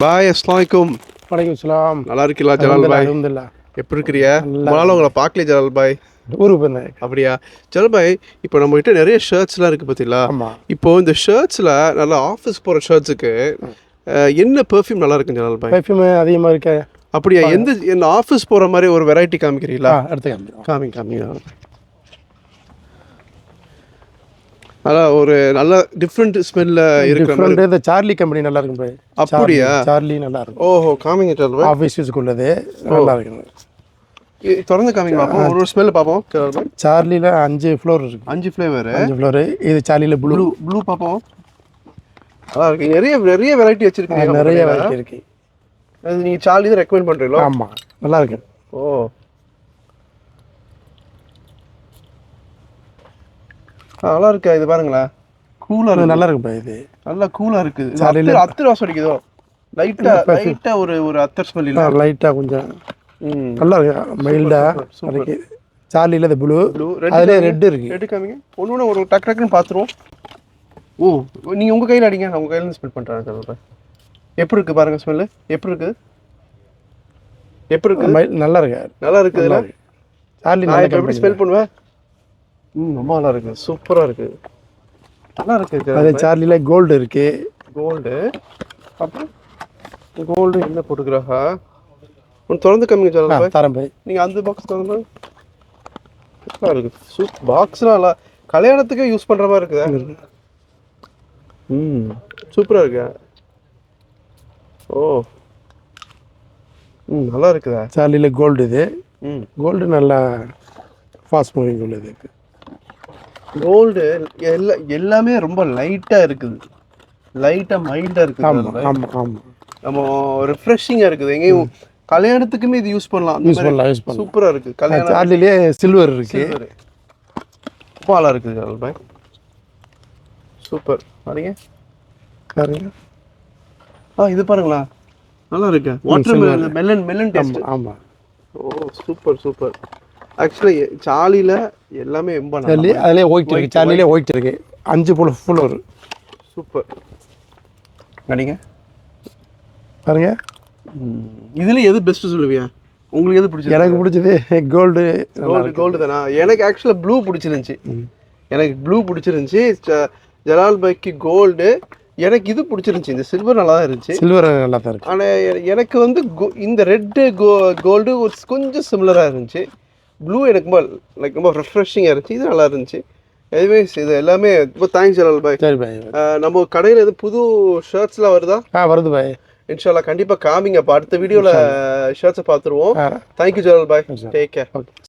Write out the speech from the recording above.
பாய் அஸ்ஸலாமு அலைக்கும். வலைக்கம் சலாம். நல்லா இருக்கீங்களா ஜலால் பாய்? அல்ஹம்துலில்லாஹ். எப்படி இருக்கிறியா? முதல்ல உங்களை பார்க்கல ஜலால் பாய். ஊருக்கு போயிருந்தேன். அப்படியா ஜலால் பாய்? இப்போ நம்ம கிட்ட நிறைய ஷர்ட்ஸ்லாம் இருக்குது பார்த்தீங்களா? ஆமாம். இப்போ இந்த ஷர்ட்ஸில் நல்லா ஆஃபீஸ் போகிற ஷர்ட்ஸுக்கு என்ன பெர்ஃப்யூம் நல்லா இருக்கும் ஜலால் பாய்? பெர்ஃப்யூம் அதிகமாக இருக்க. அப்படியா? எந்த ஆஃபீஸ் போகிற மாதிரி ஒரு வெரைட்டி காமிக்கிறீங்களா? எடுத்து காமிங்க. அதான் ஒரு நல்ல டிஃப்ரெண்ட் ஸ்மெல்ல இருக்கிற மாதிரி. இந்த சார்லி கம்பெனி நல்லா இருக்கும் பாய். அப்படியா? சார்லி நல்லா இருக்கும். ஓஹோ, காமிங்க ஜலால் பாய். ஆஃபீஸ் யூஸ்க்கு உள்ளது நல்லா இருக்கும். தொடர்ந்து காமிங்க பார்ப்போம். ஒரு ஸ்மெல் பார்ப்போம் ஜலால் பாய். சார்லியில் 5 ஃப்ளோர் இருக்கு. 5 ஃப்ளேவர். 5 ஃப்ளோரு. இது சார்லியில் ப்ளூ பார்ப்போம். அதான் இருக்கு. நிறைய வெரைட்டி வச்சிருக்கீங்க. நிறைய வெரைட்டி இருக்கு. அது நீங்கள் சார்லி தான் ரெக்கமெண்ட் பண்ணுறீங்களா? ஆமாம், நல்லா இருக்கு. ஓ, நல்லா இருக்கா? இது பாருங்களேன், கூலாக இருக்கு. நல்லா இருக்கு பாய். இது நல்லா கூலாக இருக்குது. சார்லியில் அத்தர் வாசம் அடிக்குதோ? லைட்டாக ஒரு அத்தர் ஸ்மெல் இல்லை? லைட்டாக கொஞ்சம் நல்லா இருக்கு. மைல்டாக இருக்கு. சார்லியில் இது ப்ளூ, அதில் ரெட் இருக்கு. ரெட் காமிங்க. ஒன்று ஒரு டக்குன்னு பார்த்துருவோம். ஓ, நீங்கள் உங்கள் கையில் அடிங்க, நான் உங்கள் கையில் ஸ்மெல் பண்ணுறேன் சார். எப்படி இருக்குது பாருங்கள் ஸ்மெல்லு. எப்படி இருக்குது? நல்லா இருக்கு. நல்லா இருக்குதுல்ல? சார்லி நான் இப்போ எப்படி ஸ்மெல் பண்ணுவேன்? ரொம்ப நல்லா இருக்கு. சூப்பராக இருக்கு. நல்லா இருக்கு. அது சார்லியில் கோல்டு இருக்கு. கோல்டு. அப்புறம் கோல்டு என்ன போட்டுக்கிறாக்கா? ஒன்று திறந்து கம்மிங்க சொல்லலாம் தரம் போய். நீங்கள் அந்த பாக்ஸ் திறந்து நல்லா இருக்கு. பாக்ஸ்லாம் நல்லா கல்யாணத்துக்கே யூஸ் பண்ணுற மாதிரி இருக்குதா? சூப்பராக இருக்கு. ஓ, நல்லா இருக்குதா? சார்லியில் கோல்டு. இது கோல்டு நல்லா ஃபாஸ்ட் மூவிங் உள்ளது. கோல்டு எல்லாமே ரொம்ப லைட்டாக இருக்குது. லைட்டாக மைல்டாக இருக்குது. ஆமாம். நம்ம ரிஃப்ரெஷிங்காக இருக்குது. எங்கேயும் கல்யாணத்துக்குமே இது யூஸ் பண்ணலாம். சூப்பராக இருக்குது. கல்யாணம் சார்லிலே சில்வர் இருக்கு. ரொம்ப நல்லா இருக்குது ஜலால் பாய். சூப்பர். பாருங்க. இது பாருங்களா, நல்லா இருக்கு. Water melon taste. ஆமாம். ஓ, சூப்பர். ஆக்சுவலி சார்லியில் எல்லாமே ரொம்ப சார்லி அதிலே ஒயிட் இருக்கு. சார்லிலே ஒயிட் இருக்கு. 5 ஃப்ளோர். சூப்பர். அடிங்க பாருங்க. இதில் எது பெஸ்ட்டு சொல்லுவியா? உங்களுக்கு எது பிடிச்சது? எனக்கு பிடிச்சது கோல்டு தானா? எனக்கு ஆக்சுவலாக ப்ளூ பிடிச்சிருந்துச்சி. ஜலால் பாய்க்கு கோல்டு. எனக்கு இது பிடிச்சிருந்துச்சி. இந்த சில்வர் நல்லா தான் இருந்துச்சு. இருக்கு. ஆனால் எனக்கு வந்து இந்த ரெட்டு கோல்டு ஒரு கொஞ்சம் சிமிலராக இருந்துச்சு. ப்ளூ எனக்கு ரொம்ப ரெஃப்ரெஷிங்காக இருந்துச்சு. இது நல்லா இருந்துச்சு. எனிவேஸ், இது எல்லாமே ரொம்ப தேங்க்ஸ் ஜலால் பாய். சரி பாய். நம்ம கடையில் எது புது ஷர்ட்ஸ்லாம் வருதா? வருது பாய். இன்ஷால்லா கண்டிப்பாக காமிங்க. அடுத்த வீடியோவில் ஷர்ட்ஸை பார்த்துருவோம். தேங்க்யூ ஜலால் பாய். Take care.